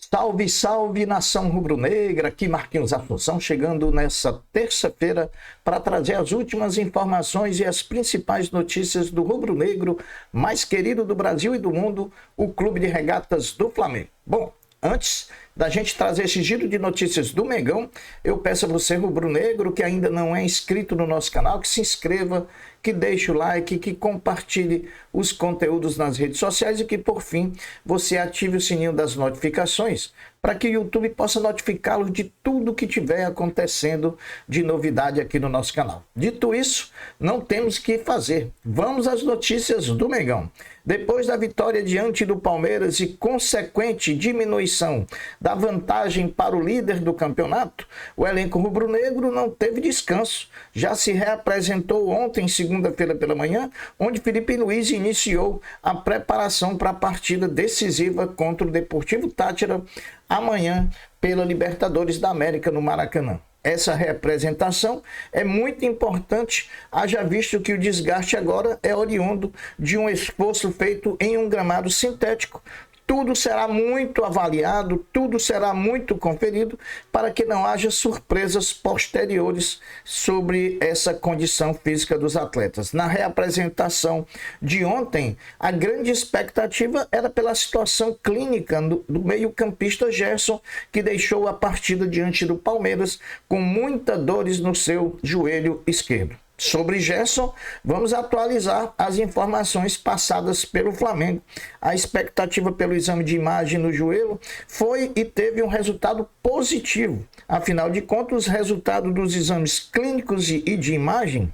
Salve, salve, nação rubro-negra, aqui Marquinhos Assunção, chegando nessa terça-feira para trazer as últimas informações e as principais notícias do rubro-negro mais querido do Brasil e do mundo, o Clube de Regatas do Flamengo. Bom, antes da gente trazer esse giro de notícias do Mengão, eu peço a você, rubro-negro, que ainda não é inscrito no nosso canal, que se inscreva, que deixe o like, que compartilhe os conteúdos nas redes sociais e que, por fim, você ative o sininho das notificações para que o YouTube possa notificá-lo de tudo que estiver acontecendo de novidade aqui no nosso canal. Dito isso, não temos que fazer. Vamos às notícias do Mengão. Depois da vitória diante do Palmeiras e consequente diminuição da vantagem para o líder do campeonato, o elenco rubro-negro não teve descanso. Já se reapresentou ontem, segunda-feira pela manhã, onde Felipe Luiz iniciou a preparação para a partida decisiva contra o Deportivo Táchira amanhã pela Libertadores da América no Maracanã. Essa representação é muito importante, haja visto que o desgaste agora é oriundo de um esforço feito em um gramado sintético. Tudo será muito avaliado, tudo será muito conferido para que não haja surpresas posteriores sobre essa condição física dos atletas. Na reapresentação de ontem, a grande expectativa era pela situação clínica do meio-campista Gerson, que deixou a partida diante do Palmeiras com muitas dores no seu joelho esquerdo. Sobre Gerson, vamos atualizar as informações passadas pelo Flamengo. A expectativa pelo exame de imagem no joelho foi e teve um resultado positivo. Afinal de contas, os resultados dos exames clínicos e de imagem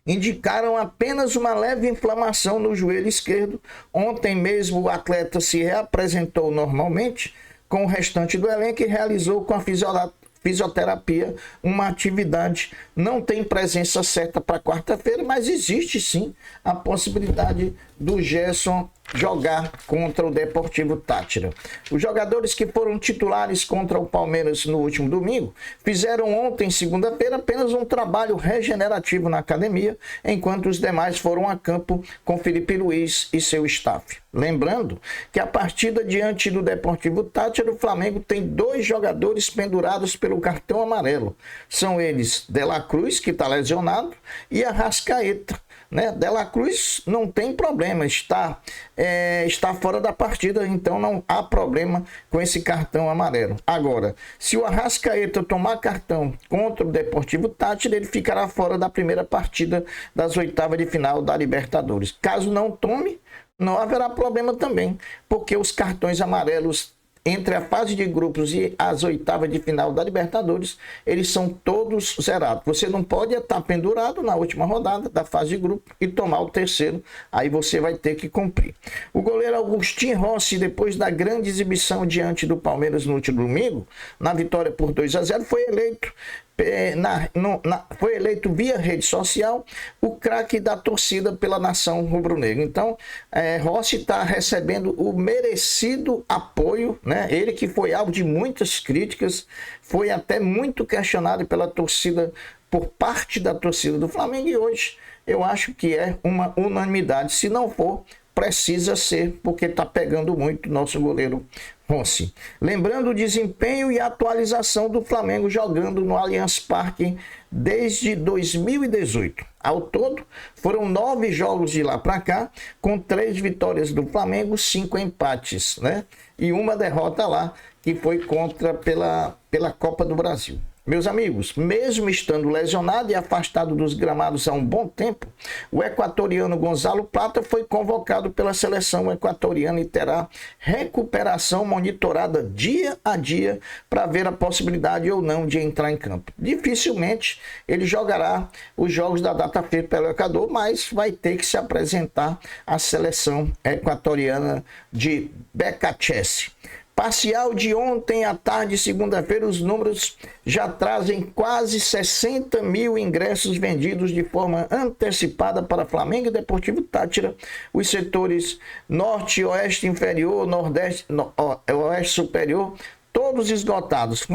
indicaram apenas uma leve inflamação no joelho esquerdo. Ontem mesmo o atleta se reapresentou normalmente com o restante do elenco e realizou com a fisioterapia uma atividade. Não tem presença certa para quarta-feira, mas existe sim a possibilidade do Gerson jogar contra o Deportivo Táchira. Os jogadores que foram titulares contra o Palmeiras no último domingo fizeram ontem, segunda-feira, apenas um trabalho regenerativo na academia, enquanto os demais foram a campo com Felipe Luiz e seu staff. Lembrando que a partida diante do Deportivo Táchira, o Flamengo tem 2 jogadores pendurados pelo cartão amarelo. São eles De La Cruz, que está lesionado, e Arrascaeta. De La Cruz não tem problema, está fora da partida, então não há problema com esse cartão amarelo. Agora, se o Arrascaeta tomar cartão contra o Deportivo Táchira, ele ficará fora da primeira partida das oitavas de final da Libertadores. Caso não tome, não haverá problema também, porque os cartões amarelos entre a fase de grupos e as oitavas de final da Libertadores, eles são todos zerados. Você não pode estar pendurado na última rodada da fase de grupo e tomar o terceiro, aí você vai ter que cumprir. O goleiro Agustín Rossi, depois da grande exibição diante do Palmeiras no último domingo, na vitória por 2-0, foi eleito via rede social o craque da torcida pela nação rubro-negra. Então, Rossi está recebendo o merecido apoio, Ele que foi alvo de muitas críticas, foi até muito questionado pela torcida, por parte da torcida do Flamengo, e hoje eu acho que é uma unanimidade. Se não for, precisa ser, porque está pegando muito nosso goleiro Rossi. Lembrando o desempenho e atualização do Flamengo jogando no Allianz Parque desde 2018. Ao todo, foram 9 jogos de lá para cá, com 3 vitórias do Flamengo, 5 empates, E uma derrota lá, que foi pela Copa do Brasil. Meus amigos, mesmo estando lesionado e afastado dos gramados há um bom tempo, o equatoriano Gonzalo Plata foi convocado pela seleção equatoriana e terá recuperação monitorada dia a dia para ver a possibilidade ou não de entrar em campo. Dificilmente ele jogará os jogos da data feita pelo Equador, mas vai ter que se apresentar à seleção equatoriana de Becachese. Parcial de ontem à tarde, segunda-feira, os números já trazem quase 60 mil ingressos vendidos de forma antecipada para Flamengo e Deportivo Táchira. Os setores norte, oeste inferior, nordeste, oeste superior, todos esgotados.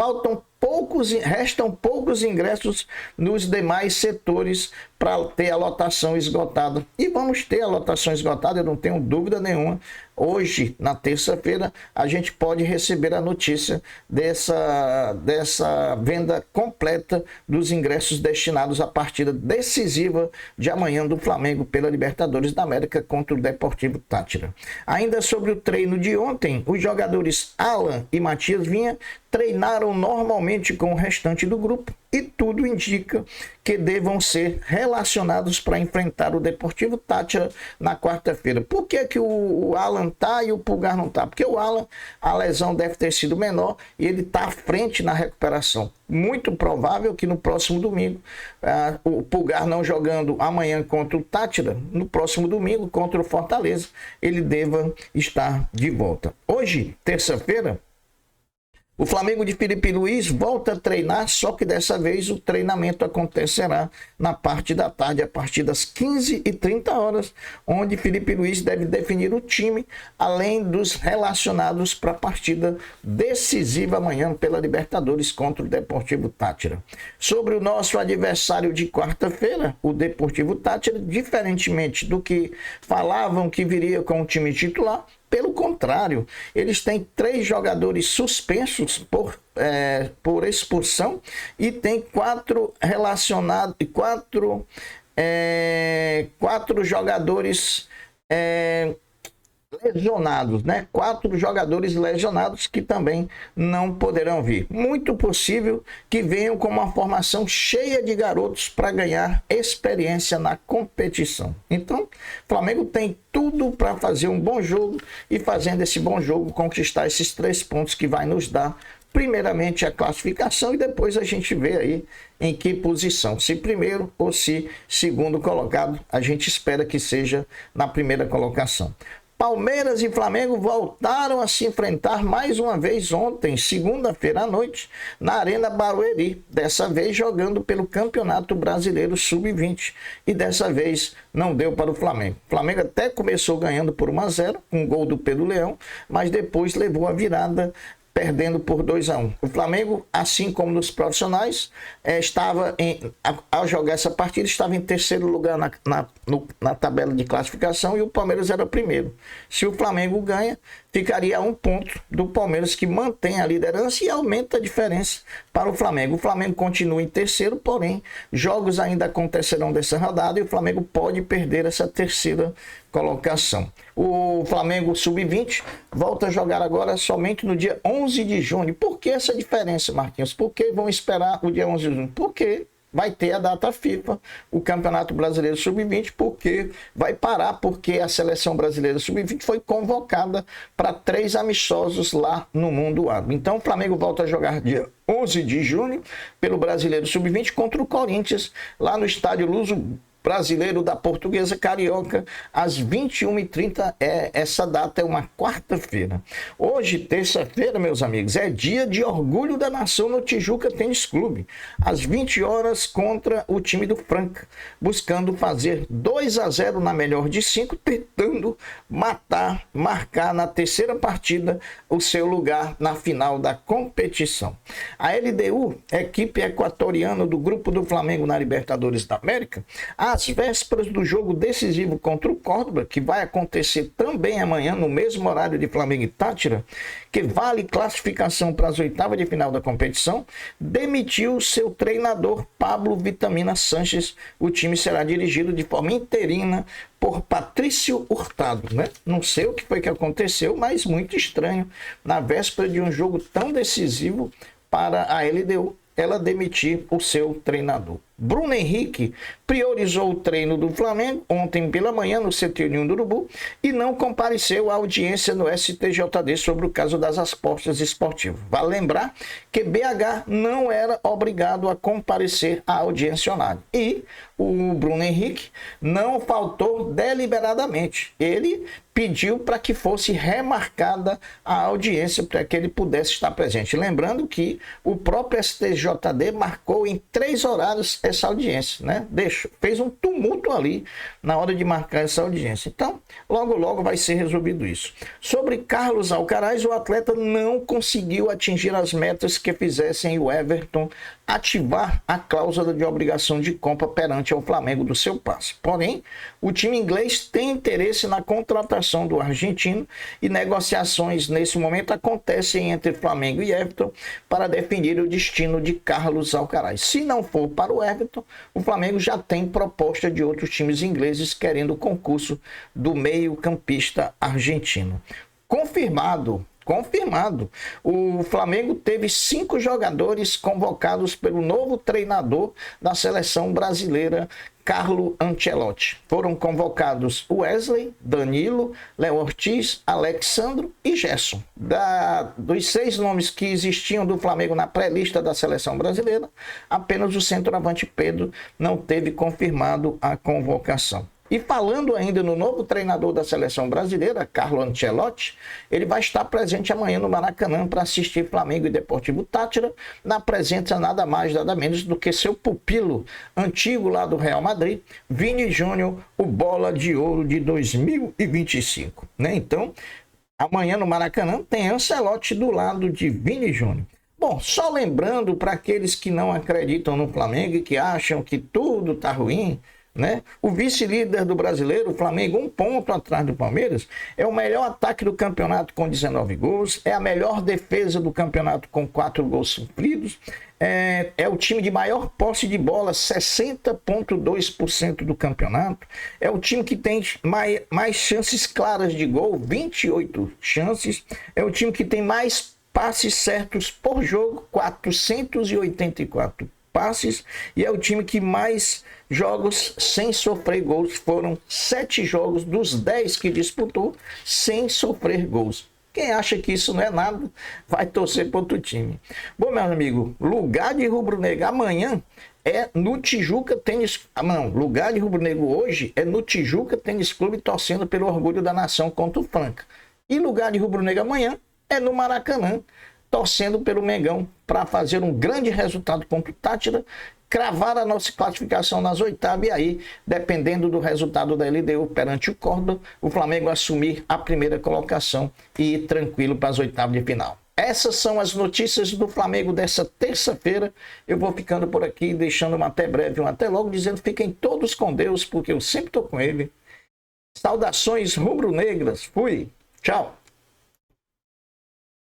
Restam poucos ingressos nos demais setores para ter a lotação esgotada. E vamos ter a lotação esgotada, eu não tenho dúvida nenhuma. hoje, na terça-feira, a gente pode receber a notícia dessa venda completa dos ingressos destinados à partida decisiva de amanhã do Flamengo pela Libertadores da América contra o Deportivo Táchira. Ainda sobre o treino de ontem, os jogadores Alan e Matias Vinha treinaram normalmente com o restante do grupo e tudo indica que devam ser relacionados para enfrentar o Deportivo Táchira na quarta-feira. Por que o Alan tá e o Pulgar não tá? Porque o Alan, a lesão deve ter sido menor e ele está à frente na recuperação. Muito provável que no próximo domingo, o Pulgar não jogando amanhã contra o Táchira, no próximo domingo contra o Fortaleza, ele deva estar de volta. Hoje, terça-feira, o Flamengo de Felipe Luiz volta a treinar, só que dessa vez o treinamento acontecerá na parte da tarde, a partir das 15h30, onde Felipe Luiz deve definir o time, além dos relacionados para a partida decisiva amanhã pela Libertadores contra o Deportivo Táchira. Sobre o nosso adversário de quarta-feira, o Deportivo Táchira, diferentemente do que falavam que viria com o time titular, pelo contrário, eles têm 3 jogadores suspensos por expulsão e tem 4 relacionados, 4 jogadores lesionados, né? 4 jogadores lesionados que também não poderão vir. Muito possível que venham com uma formação cheia de garotos para ganhar experiência na competição. Então, o Flamengo tem tudo para fazer um bom jogo e, fazendo esse bom jogo, conquistar esses 3 pontos que vai nos dar primeiramente a classificação e depois a gente vê aí em que posição, se primeiro ou se segundo colocado. A gente espera que seja na primeira colocação. Palmeiras e Flamengo voltaram a se enfrentar mais uma vez ontem, segunda-feira à noite, na Arena Barueri, dessa vez jogando pelo Campeonato Brasileiro Sub-20, e dessa vez não deu para o Flamengo. O Flamengo até começou ganhando por 1-0, com um gol do Pedro Leão, mas depois levou a virada, perdendo por 2-1. O Flamengo, assim como nos profissionais, ao jogar essa partida, estava em terceiro lugar na tabela de classificação e o Palmeiras era primeiro. Se o Flamengo ganha, ficaria a 1 ponto do Palmeiras, que mantém a liderança e aumenta a diferença para o Flamengo. O Flamengo continua em terceiro, porém, jogos ainda acontecerão dessa rodada e o Flamengo pode perder essa terceira colocação. O Flamengo Sub-20 volta a jogar agora somente no dia 11 de junho. Por que essa diferença, Marquinhos? Por que vão esperar o dia 11 de junho? Porque vai ter a data FIFA, o Campeonato Brasileiro Sub-20, porque vai parar, porque a Seleção Brasileira Sub-20 foi convocada para 3 amistosos lá no mundo árabe. Então o Flamengo volta a jogar dia 11 de junho pelo Brasileiro Sub-20 contra o Corinthians, lá no estádio Luso Brasileiro da Portuguesa Carioca, às 21h30. Essa data é uma quarta-feira. Hoje, terça-feira, meus amigos, é dia de orgulho da nação no Tijuca Tênis Clube, às 20 horas contra o time do Franca, buscando fazer 2-0 na melhor de 5, tentando marcar na terceira partida o seu lugar na final da competição. A LDU, equipe equatoriana do grupo do Flamengo na Libertadores da América, às vésperas do jogo decisivo contra o Córdoba, que vai acontecer também amanhã no mesmo horário de Flamengo e Táchira, que vale classificação para as oitavas de final da competição, demitiu seu treinador Pablo Vitamina Sanches. O time será dirigido de forma interina por Patrício Hurtado, né? Não sei o que foi que aconteceu, mas muito estranho, na véspera de um jogo tão decisivo para a LDU, ela demitir o seu treinador. Bruno Henrique priorizou o treino do Flamengo ontem pela manhã no CT União do Urubu e não compareceu à audiência no STJD sobre o caso das apostas esportivas. Vale lembrar que BH não era obrigado a comparecer à audiência online. E o Bruno Henrique não faltou deliberadamente. Ele pediu para que fosse remarcada a audiência para que ele pudesse estar presente. Lembrando que o próprio STJD marcou em 3 horários essa audiência, né? Fez um tumulto ali na hora de marcar essa audiência. Então, logo vai ser resolvido isso. Sobre Carlos Alcaraz, o atleta não conseguiu atingir as metas que fizessem o Everton ativar a cláusula de obrigação de compra perante ao Flamengo do seu passe. Porém, o time inglês tem interesse na contratação do argentino e negociações nesse momento acontecem entre Flamengo e Everton para definir o destino de Carlos Alcaraz. Se não for para o Everton, o Flamengo já tem proposta de outros times ingleses querendo o concurso do meio-campista argentino. Confirmado. O Flamengo teve 5 jogadores convocados pelo novo treinador da seleção brasileira, Carlo Ancelotti. Foram convocados Wesley, Danilo, Léo Ortiz, Alexandro e Gerson. Dos 6 nomes que existiam do Flamengo na pré-lista da seleção brasileira, apenas o centroavante Pedro não teve confirmado a convocação. E falando ainda no novo treinador da seleção brasileira, Carlo Ancelotti, ele vai estar presente amanhã no Maracanã para assistir Flamengo e Deportivo Táchira, na presença nada mais, nada menos do que seu pupilo antigo lá do Real Madrid, Vini Júnior, o Bola de Ouro de 2025. Então, amanhã no Maracanã tem Ancelotti do lado de Vini Júnior. Bom, só lembrando para aqueles que não acreditam no Flamengo e que acham que tudo está ruim, o vice-líder do Brasileiro, o Flamengo, 1 ponto atrás do Palmeiras, é o melhor ataque do campeonato com 19 gols, é a melhor defesa do campeonato com 4 gols sofridos, é o time de maior posse de bola, 60,2% do campeonato, é o time que tem mais chances claras de gol, 28 chances, é o time que tem mais passes certos por jogo, 484 passes, e é o time que mais jogos sem sofrer gols, foram 7 jogos dos 10 que disputou sem sofrer gols. Quem acha que isso não é nada, vai torcer para outro time. Bom, meu amigo, lugar de rubro-negro amanhã é no Tijuca Tênis... lugar de rubro-negro hoje é no Tijuca Tênis Clube, torcendo pelo orgulho da nação contra o Franca. E lugar de rubro-negro amanhã é no Maracanã, torcendo pelo Mengão para fazer um grande resultado contra o Táchira, cravar a nossa classificação nas oitavas e aí, dependendo do resultado da LDU perante o Córdoba, o Flamengo assumir a primeira colocação e ir tranquilo para as oitavas de final. Essas são as notícias do Flamengo dessa terça-feira. Eu vou ficando por aqui, deixando um até breve, um até logo, dizendo fiquem todos com Deus, porque eu sempre estou com ele. Saudações rubro-negras. Fui. Tchau.